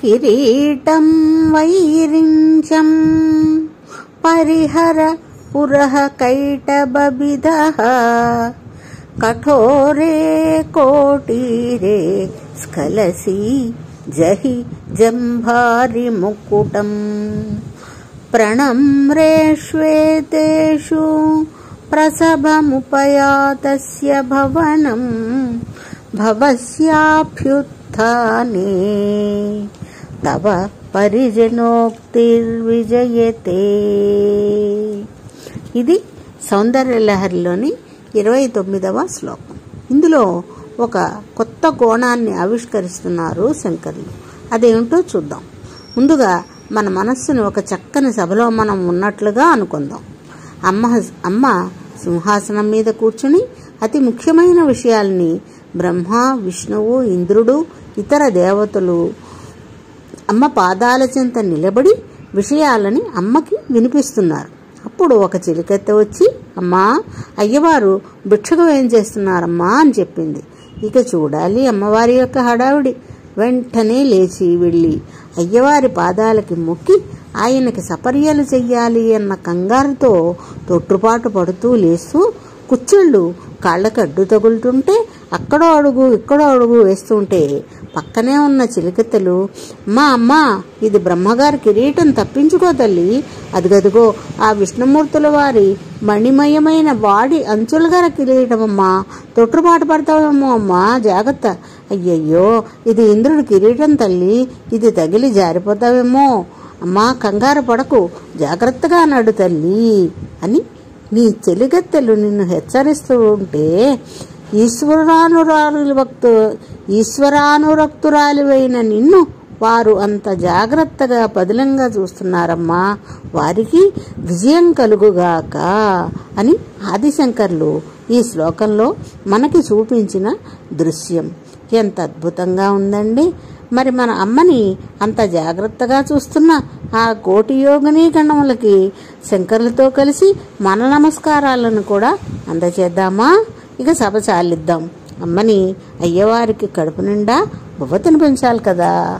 కిరీటం వైరించం పరిహర పురః కైటబిదః కఠోరే కోటీరే స్ఖలసి జహి జంభారి ముకుటం ప్రణమ్రేష్వేతేషు ప్రసభముపయాతస్య భవనం భవస్యాభ్యుత్థానే తవ పరిజనోక్తిర్విజయతే. ఇది సౌందర్యలహరిలోని 29వ శ్లోకం. ఇందులో ఒక కొత్త కోణాన్ని ఆవిష్కరిస్తున్నారు శంకరులు. అదేమిటో చూద్దాం. ముందుగా మన మనస్సును ఒక చక్కని సభలో మనం ఉన్నట్లుగా అనుకుందాం. అమ్మ సింహాసనం మీద కూర్చుని అతి ముఖ్యమైన విషయాల్ని బ్రహ్మ, విష్ణువు, ఇంద్రుడు, ఇతర దేవతలు అమ్మ పాదాల చెంత నిలబడి విషయాలని అమ్మకి వినిపిస్తున్నారు. అప్పుడు ఒక చిలుకత్తె వచ్చి, అమ్మా, అయ్యవారు భిక్షకు ఏం చేస్తున్నారమ్మా అని చెప్పింది. ఇక చూడాలి అమ్మవారి యొక్క హడావిడి. వెంటనే లేచి వెళ్ళి అయ్యవారి పాదాలకి మొక్కి ఆయనకి సపర్యలు చెయ్యాలి అన్న కంగారుతో తొట్టుపాటు పడుతూ లేస్తూ కుచ్చిళ్ళు కాళ్ళకి అడ్డు తగులుతుంటే అక్కడో అడుగు ఇక్కడో అడుగు వేస్తుంటే పక్కనే ఉన్న చిలికత్తెలు, అమ్మా ఇది బ్రహ్మగారి కిరీటం, తప్పించుకో తల్లి, అదిగదిగో ఆ విష్ణుమూర్తుల వారి మణిమయమైన వాడి అంచులుగార కిరీటమమ్మా, తొట్టుపాటు పడతావేమో అమ్మా, జాగ్రత్త, అయ్యయ్యో ఇది ఇంద్రుడి కిరీటం తల్లి, ఇది తగిలి జారిపోతావేమో అమ్మా, కంగారు పడకు, జాగ్రత్తగా నడు తల్లి అని నీ చెలిగత్తెలు నిన్ను హెచ్చరిస్తూ ఉంటే ఈశ్వరానురక్తురాలివైన నిన్ను వారు అంత జాగ్రత్తగా పదిలంగా చూస్తున్నారమ్మా, వారికి విజయం కలుగుగాక అని ఆదిశంకర్లు ఈ శ్లోకంలో మనకి చూపించిన దృశ్యం ఎంత అద్భుతంగా ఉందండి. మరి మన అమ్మని అంత జాగ్రత్తగా చూస్తున్న ఆ కోటి యోగిని గణములకి శంకరులతో కలిసి మన నమస్కారాలను కూడా అందచేద్దామా? ఇక సభ చాలిద్దాం. అమ్మని అయ్యవారికి కడుపు నిండా బొవ్వ తినిపించాలి కదా.